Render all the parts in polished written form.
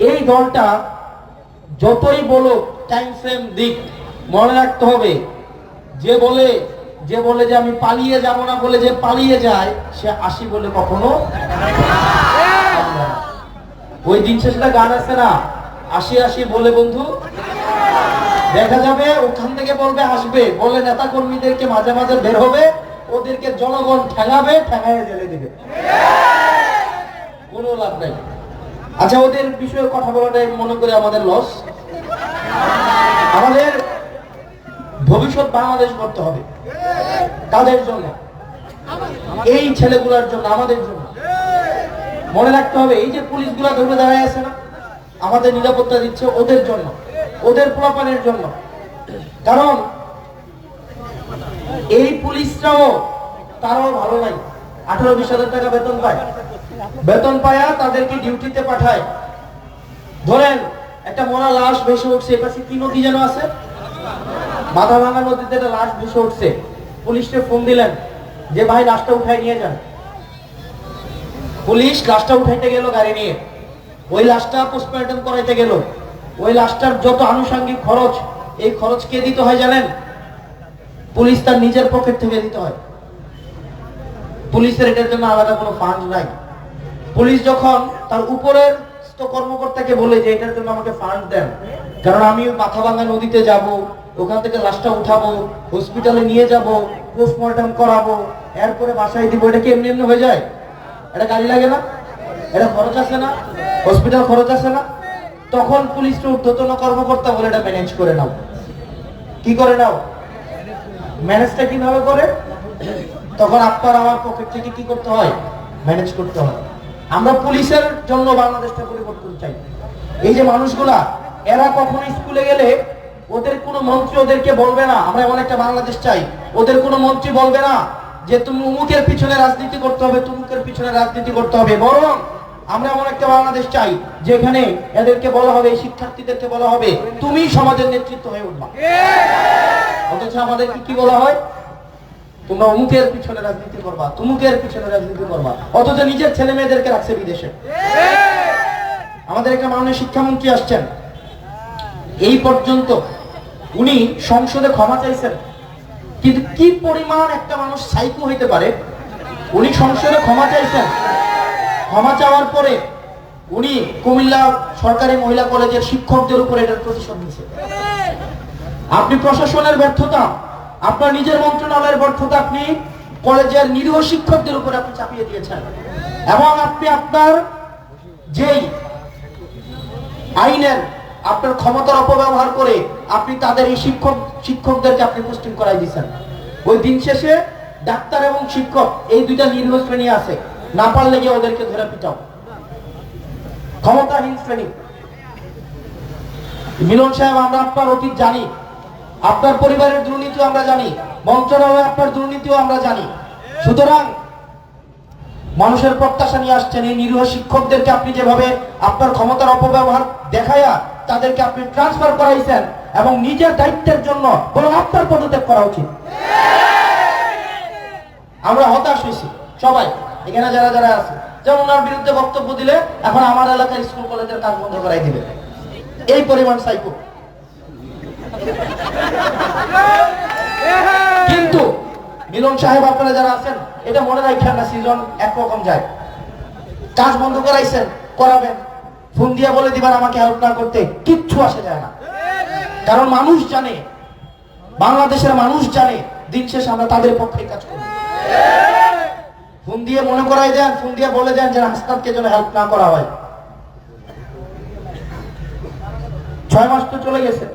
এই দলটা যতই বলুক টাইম ফ্রেম দিক, মনে রাখতে হবে যে বলে যে আমি পালিয়ে যাব না বলে যে পালিয়ে যায়, সে আসি বলে কখনো ওই দিন শেষটা গান আছে না, আসি আসি বলে বন্ধু দেখা যাবে, ওখান থেকে বলবে আসবে বলে নেতা কর্মীদেরকে মাঝে মাঝে বের হবে, ওদেরকে জনগণ ঠেঙাবে, ঠেঙায় জেলে দিবে, কোনো লাভ নাই। আচ্ছা, ওদের বিষয়ে কথা বলাটাই মনে করে আমাদের লস। আমাদের ভবিষ্যৎ বাংলাদেশ করতে হবে, তাদের জন্য, এই ছেলেগুলোর জন্য, আমাদের জন্য। মনে রাখতে হবে এই যে পুলিশগুলা ধরে দাঁড়ায় আছে না, আমাদের নিরাপত্তা দিচ্ছে ওদের জন্য, ওদের পোলাপানের জন্য। কারণ এই পুলিশরাও তারাও ভালো নাই, 18-20 হাজার টাকা বেতন পায় তাদেরকে ডিউটিতে পাঠায়। ধরেন একটা মরা লাশ ভেসে উঠছে, এপাশে কি নদী যেন আছে, মাথাভাঙা নদীতে একটা লাশ ভেসে উঠছে, পুলিশকে ফোন দিলেন যে ভাই লাশটা উঠাই নিয়ে যান। পুলিশ লাশটা উঠাইতে গেল গাড়ি নিয়ে, ওই লাশটা পোস্টমর্টম করাইতে গেল, ওই লাশটার যত আনুষঙ্গিক খরচ, এই খরচ কে দিতে হয় জানেন? পুলিশ তার নিজের পকেট থেকে দিতে হয়। পুলিশের এটার জন্য আলাদা কোনো ফান্ড নাই। পুলিশ যখন তার উপরের কর্মকর্তাকে বলে যে এটার জন্য আমাকে ফান্ড দেন, কারণ আমি মাথাভাঙা নদীতে যাব, ওখান থেকে লাশটা উঠাবো, হসপিটালে নিয়ে যাব, পোস্টমর্টম করাবো, এরপরে বাসায় দিব, এটা কি এমনি এমনি হয়ে যায়? এটা গাড়ি লাগে না? এটা খরচ আছে না? হসপিটাল খরচ আছে না? তখন পুলিশের ঊর্ধ্বতন কর্মকর্তা বলে এটা ম্যানেজ করে নাও। কি করে নাও? ম্যানেজটা কিভাবে করে? তখন আপনার আমার পকেট থেকে কি করতে হয়? ম্যানেজ করতে হয়। আমরা পুলিশের জন্য বাংলাদেশটা পরিবর্তন চাই। এই যে মানুষগুলা, এরা কখনো স্কুলে গেলে ওদের কোনো মন্ত্রী ওদেরকে বলবে না আমরা এমন একটা বাংলাদেশ চাই, ওদের কোনো মন্ত্রী বলবে না যে তুমি অমুকের পিছনে রাজনীতি করতে হবে, তুমুকের পিছনে রাজনীতি করতে হবে, বরং আমরা এমন একটা বাংলাদেশ চাই যেখানে এদেরকে বলা হবে, শিক্ষার্থীদেরকে বলা হবে তুমি সমাজের নেতৃত্ব হয়ে উঠবা। অথচ আমাদের কি বলা হয়? তোমরা অমুকের পিছনে রাজনীতি করবা, তুমুকের পিছনে রাজনীতি করবা, অথচ নিজের ছেলে মেয়েদেরকে রাখছে বিদেশে। আমাদের একটা মাননীয় শিক্ষামন্ত্রী আসছেন, এই পর্যন্ত উনি সংসদে ক্ষমা চাইছেন, কিন্তু কি পরিমাণ একটা মানুষ সাইকো হইতে পারে, উনি সংসদে ক্ষমা চাইছেন, ক্ষমা চাওয়ার পরে উনি কুমিল্লা সরকারি মহিলা কলেজের শিক্ষকদের উপর এটার প্রতিশোধ নিয়েছেন। আপনি প্রশাসনের ব্যর্থতা, আপনার নিজের মন্ত্রণালয়ের ব্যর্থতা আপনি কলেজের নিরীহ শিক্ষকদের উপর আপনি চাপিয়ে দিয়েছেন, এবং আপনি আপনার যেই আইনের আপনার ক্ষমতার অপব্যবহার করে আপনি তাদের এই শিক্ষকদেরকে আপনি পোস্টিং করাই দিয়েছেন। ওই দিন শেষে ডাক্তার এবং শিক্ষক এই দুইটা নিরীহ শ্রেণী আছে, না পারলে গিয়ে ওদেরকে ধরে পিটাও। ক্ষমতাহীন শ্রেণী। মিলন সাহেব, আমরা আপনার অতীত জানি, আপনার পরিবারের দুর্নীতিও আমরা জানি, মন্ত্রণালয়ে আপনার দুর্নীতিও আমরা জানি। সুতরাং মানুষের প্রত্যাশা নিয়ে আসছেন, এই নিরীহ শিক্ষকদেরকে আপনি যেভাবে আপনার ক্ষমতার অপব্যবহার দেখায়া তাদেরকে আপনি ট্রান্সফার করাইছেন, এবং নিজের দায়িত্বের জন্য বরং আপনার পদত্যাগ করা উচিত। আমরা হতাশ হয়েছি সবাই, এখানে যারা যারা আছে, যেমন ওনার বিরুদ্ধে বক্তব্য দিলে এখন আমার এলাকার স্কুল কলেজের কাজ বন্ধ করাই দিবে, এই পরিমাণ সাইকো। কিন্তু মিলন সাহেব, আপনারা যারা আছেন এটা মনে রাখেন না, সিজন একরকম যায়, কাজ বন্ধ করাইছেন, করাবেন, ফোন দিয়ে বলে দিবেন আমাকে হেল্প না করতে, কিচ্ছু আসে যায় না। কারণ মানুষ জানে, বাংলাদেশের মানুষ জানে দিন শেষে আমরা তাদের পক্ষে কাজ করি। ফোন দিয়ে মনে করাই দেন, ফোন দিয়ে বলে দেন যে হাসনাতকে যেন হেল্প না করা হয়। 6 মাস তো চলে গেছে,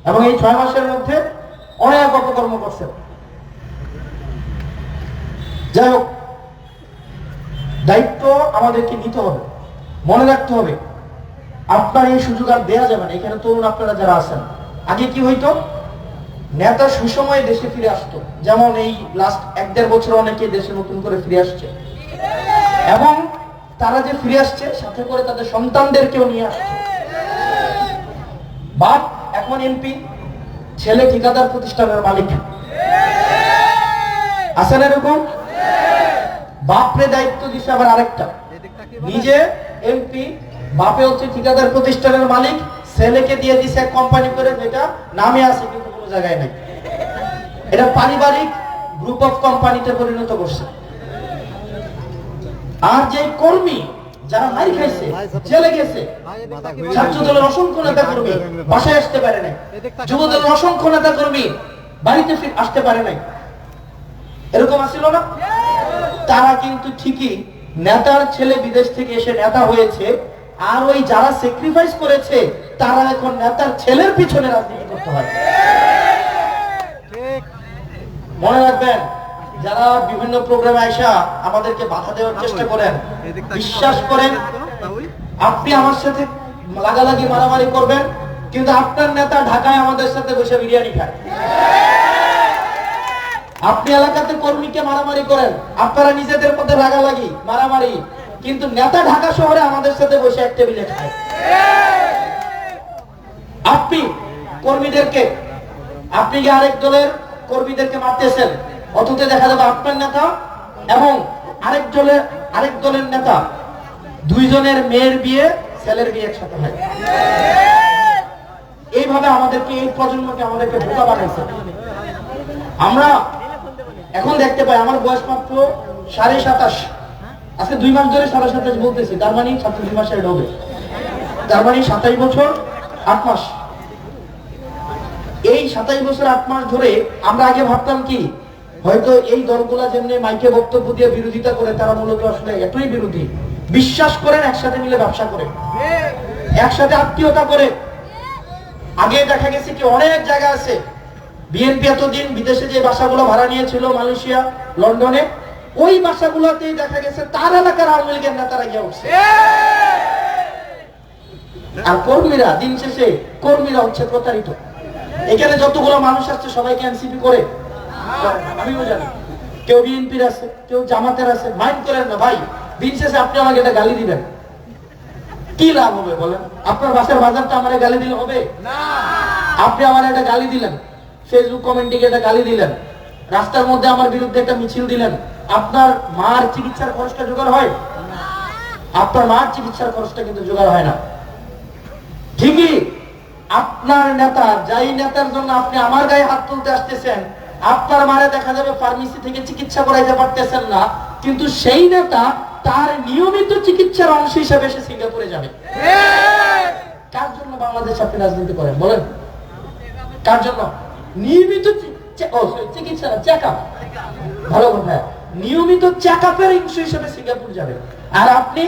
এবং এই 6 মাসের মধ্যে অনেক অপকর্ম করছে। যাই হোক, দায়িত্ব আমাদেরকে নিতে হবে, মনে রাখতে হবে আপনার এই সুযোগ আর দেওয়া যাবে না। এখানে তরুণ আপনারা যারা আছেন, আগে কি হইতো, নেতা সুসময়ে দেশে ফিরে আসতো, যেমন এই লাস্ট 1-1.5 বছর অনেকে দেশে নতুন করে ফিরে আসছে, এবং তারা যে ফিরে আসছে সাথে করে তাদের সন্তানদেরকেও নিয়ে আসছে। বাপ এখন এমপি, ছেলে ঠিকাদার প্রতিষ্ঠানের মালিক, আছেন এরকম? বাপরে দায়িত্ব দিছে আবার আরেকটা, নিজে এমপি, বাপে হচ্ছে ঠিকাদার প্রতিষ্ঠানের মালিক, ছেলেকে দিয়ে দিছে এক কোম্পানি করে, যেটা নামে আছে কিন্তু কোনো জায়গায় নাই। এটা পারিবারিক গ্রুপ অফ কোম্পানিতে পরিণত করছে। আর যে কর্মী যারা মারি খাইছে, জেলে গেছে, ছাত্র দলের অসংখ্য নেতা কর্মী বাসায় আসতে পারে নাই, যুব দলের অসংখ্য নেতা কর্মী বাড়িতে আসতে পারে নাই, এরকম আসছিল না? তারা কিন্তু ঠিকই নেতার ছেলে বিদেশ থেকে এসে নেতা হয়েছে, আর ওই যারা স্যাক্রিফাইস করেছে তারা এখন নেতার ছেলের পিছনে রাজনীতি করতে হয়। মনে রাখবেন, যারা বিভিন্ন প্রোগ্রামে আইসা আমাদেরকে বাধা দেওয়ার চেষ্টা করেন, বিশ্বাস করেন আপনি আমার সাথে লাগালাগি মারামারি করবেন, কিন্তু আপনার নেতা ঢাকায় আমাদের সাথে বসে বিরিয়ানি খায়। আপনি এলাকাতে কর্মীকে মারামারি করেন, আপনারা নিজেদের মধ্যে লাগালাগি মারামারি, কিন্তু নেতা ঢাকা শহরে আমাদের সাথে বসে এক টেবিলে খায়। আপনি কর্মীদেরকে, আপনি কি আরেক দলের কর্মীদেরকে মারতেছেন, অথচ দেখা যাবে আপনার নেতা এবং আরেক দলের নেতা দুইজনের মেয়ের বিয়ে, ছেলের বিয়ে একসাথে হয়। এইভাবে আমাদেরকে, এই প্রজন্মকে আমাদেরকে বোকা বানাইছে। আমরা এখন দেখতে পাই, আমার বয়স মাত্র 27.5, আজকে 2 মাস ধরে 27 বলতেছি, তার মানে 27 মাসে এটা হবে, তার মানে 27 বছর 8 মাস। এই 27 বছর 8 মাস ধরে আমরা আগে ভাবতাম কি, হয়তো এই দলগুলা যেমনি মাইকে বক্তব্য দিয়ে বিরোধিতা করে, তারা মূলত আসলে এতই বিরোধী, বিশ্বাস করেন একসাথে মিলে ব্যবসা করে, একসাথে আত্মীয়তা করে। আগে দেখা গেছে কি অনেক জায়গা আছে, বিএনপি এতদিন বিদেশে যে বাসাগুলো ভাড়া নিয়েছিল মালয়েশিয়া, লন্ডনে, ওই বাসাগুলোতেই দেখা গেছে তার এলাকার আওয়ামী লীগের নেতারা গিয়ে উঠছে। আর কর্মীরা, দিন শেষে কর্মীরা হচ্ছে প্রতারিত। এখানে যতগুলো মানুষ আসছে সবাইকে এনসিপি করে, আমিও জানি, কেউ বিএনপির আছে, কেউ জামাতের আছে, মাইন্ড করেন না ভাই। দিন শেষে আপনি আমাকে এটা গালি দিবেন, কি লাভ হবে বলেন? আপনার বাসার বাজারটা আমার গালি দিলে হবে না? আপনি আমার একটা গালি দিলেন, ফেসবুক কমেন্টে একটা গালি দিলেন, রাস্তার মধ্যে আমার বিরুদ্ধে একটা মিছিল দিলেন, আপনার মার চিকিৎসার খরচটা জোগাড় হয়? আপনার মার চিকিৎসার খরচটা কিন্তু জোগাড় হয় না। ঠিকই আপনার নেতা, যাই নেতার জন্য আপনি আমার গায়ে হাত তুলতে আসতেছেন, আপনার মারে দেখা যাবে ফার্মেসি থেকে চিকিৎসা করাইতে পারতেছেন না, কিন্তু সেই নেতা তার নিয়মিত চিকিৎসার অংশ হিসেবে সে সিঙ্গাপুরে যাবে। কার জন্য বাংলাদেশ আপনি রাজনীতি করেন বলেন? কার জন্য? নিয়মিত চিকিৎসা, চেক আপ, ভালো কথা, নিয়মিত চেক আপের অংশ হিসেবে সিঙ্গাপুর যাবে। আর আপনি